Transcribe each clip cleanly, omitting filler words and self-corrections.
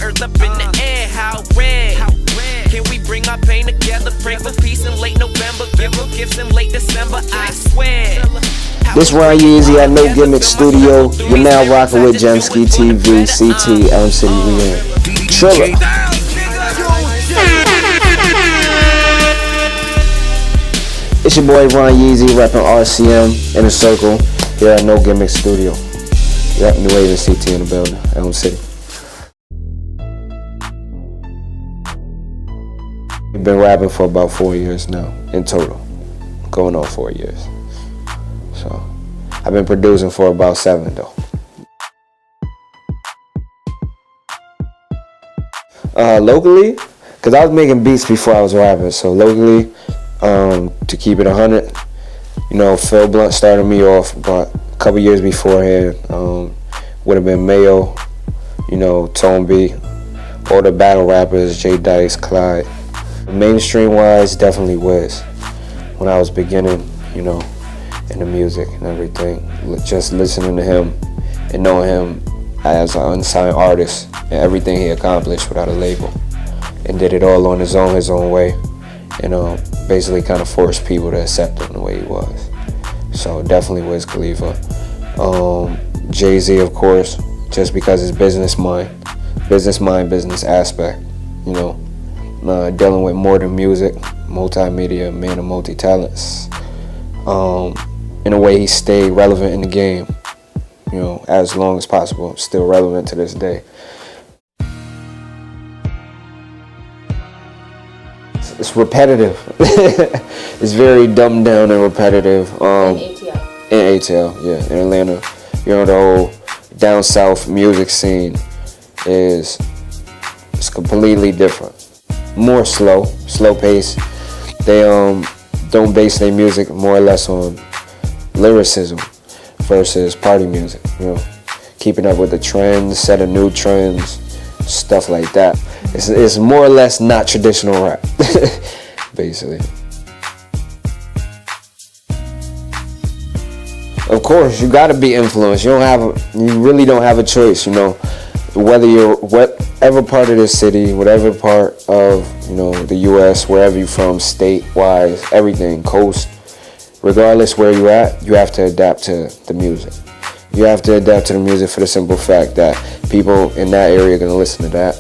earth up in the air, how red. Can we bring our pain together? Pray for peace in late November. Give them gifts in late December, I swear. This Ron Yeezy at No Gimmick Studio. You're now rocking with Gemski TV, CT, emcee, we in. Triller. It's your boy Ron Yeezy, repping RCM in a circle here at No Gimmick Studio. Yep, New Wave and CT in the building, Elm City. We've been rapping for about 4 years now, in total. Going on 4 years. So, I've been producing for about 7 though. Locally, because I was making beats before I was rapping, so locally, to keep it 100, you know, Phil Blunt started me off about a couple years beforehand. Would have been Mayo, you know, Tone B, all the battle rappers, J Dice, Clyde. Mainstream wise, definitely Wiz. When I was beginning, you know, in the music and everything, just listening to him and knowing him as an unsigned artist and everything he accomplished without a label, and did it all on his own way, and basically kind of forced people to accept him the way he was. So definitely Wiz Khalifa. Jay-Z, of course, just because his business aspect, you know, dealing with more than music, multimedia, man of multi-talents. In a way, he stayed relevant in the game, you know, as long as possible, still relevant to this day. It's repetitive. It's very dumbed down and repetitive. In ATL, yeah, in Atlanta. You know, the whole down south music scene is completely different. More slow pace. They don't base their music more or less on lyricism versus party music, you know, keeping up with the trends, setting new trends, stuff like that. It's more or less not traditional rap, basically. Of course, you gotta be influenced. You really don't have a choice, you know, whether you're whatever part of the city, whatever part of, you know, the U.S., wherever you're from, state-wise, everything, coast, regardless where you're at, you have to adapt to the music. You have to adapt to the music for the simple fact that people in that area are gonna listen to that,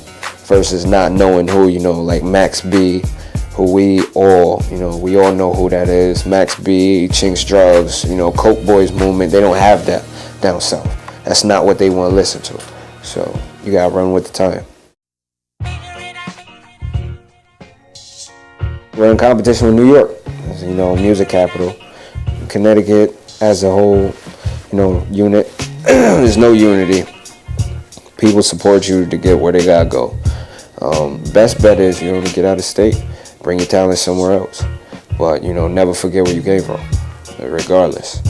versus not knowing who, you know, like Max B, who we all know who that is. Max B, Chinks Drugs, you know, Coke Boys movement, they don't have that down south. That's not what they want to listen to. So you gotta run with the time. We're in competition with New York, as, you know, music capital. Connecticut as a whole, you know, unit. There's no unity. People support you to get where they gotta go. Best bet is, you know, to get out of state, bring your talent somewhere else. But, you know, never forget where you came from, regardless.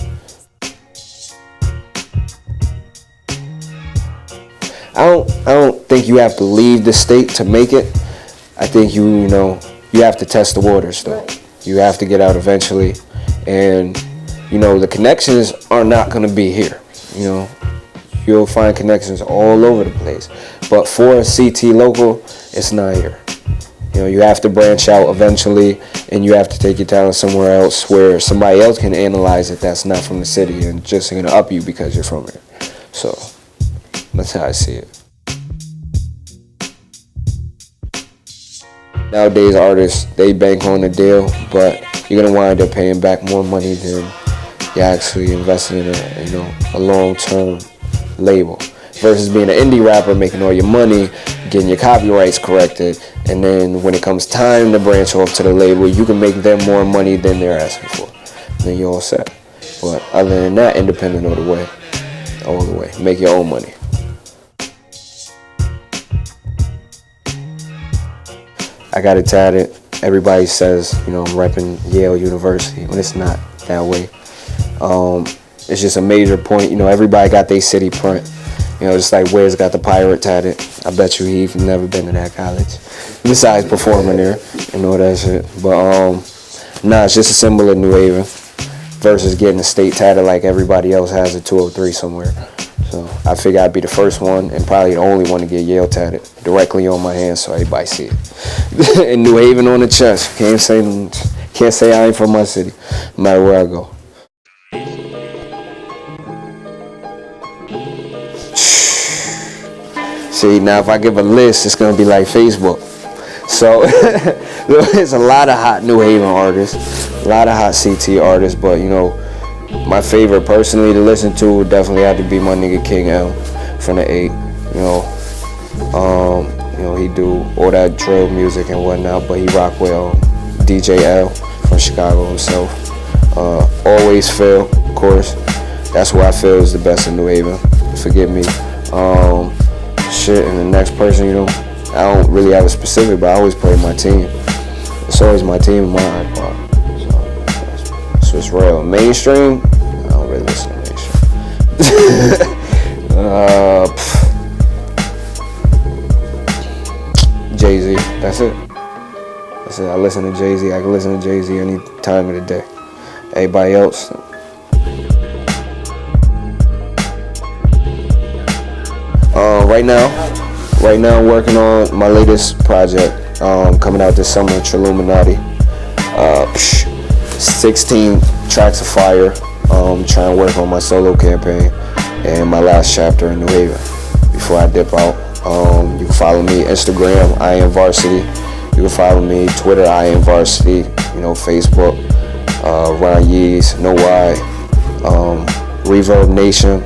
I don't think you have to leave the state to make it. I think you have to test the waters though. Right. You have to get out eventually, and you know the connections are not going to be here. You know, you'll find connections all over the place, but for a CT local, it's not here. You know, you have to branch out eventually, and you have to take your talent somewhere else where somebody else can analyze it that's not from the city and just going to up you because you're from here. So that's how I see it. Nowadays, artists, they bank on the deal, but you're gonna wind up paying back more money than you're actually investing in a long-term label. Versus being an indie rapper, making all your money, getting your copyrights corrected, and then when it comes time to branch off to the label, you can make them more money than they're asking for. Then you're all set. But other than that, independent all the way. Make your own money. I got it tatted. Everybody says, you know, I'm repping Yale University, but it's not that way. It's just a major point. You know, everybody got their city print. You know, just like Wiz got the pirate tatted. I bet you he've never been to that college. Besides performing there and all that shit. But nah, it's just a symbol of New Haven versus getting a state tatted like everybody else has a 203 somewhere. So I figured I'd be the first one and probably the only one to get Yale tatted directly on my hand so everybody see it. And New Haven on the chest. Can't say I ain't from my city, no matter where I go. See, now if I give a list, it's gonna be like Facebook. So there's a lot of hot New Haven artists, a lot of hot CT artists, but you know, my favorite personally to listen to would definitely have to be my nigga King L from the 8. You know, he do all that drill music and whatnot, but he rock with DJ L from Chicago himself. Always Phil, of course. That's who I feel is the best in New Haven. Forgive me. And the next person, you know, I don't really have a specific, but I always play my team. It's always my team in my iPod. So it's real. Mainstream, I don't really listen to mainstream. Jay-Z, that's it. I listen to Jay-Z. I can listen to Jay-Z any time of the day. Everybody else, Right now I'm working on my latest project coming out this summer, Triluminati. 16 tracks of fire. Trying to work on my solo campaign and my last chapter in New Haven before I dip out. You can follow me Instagram, I am Varsity. You can follow me Twitter, I am Varsity. You know, Facebook, Ron Yeezy, No Why, Reverb Nation.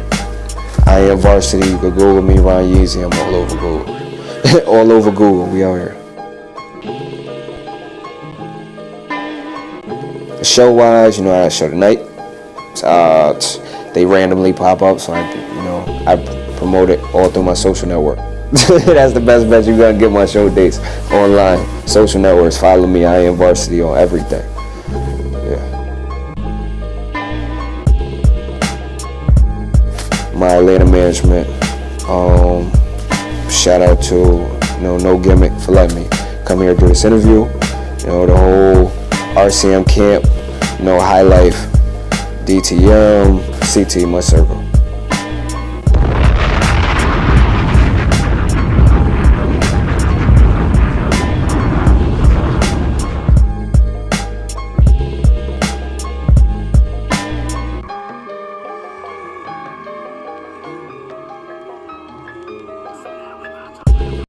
I am Varsity. You can Google me, Ron Yeezy. I'm all over Google. All over Google. We out here. Show-wise, you know, I show tonight. They randomly pop up, so I promote it all through my social network. That's the best bet you're gonna get my show dates online. Social networks. Follow me. I am Varsity on everything. My Atlanta management, shout out to No Gimmick for letting me come here and do this interview. You know, the whole RCM camp, High Life, DTM, CT, my circle.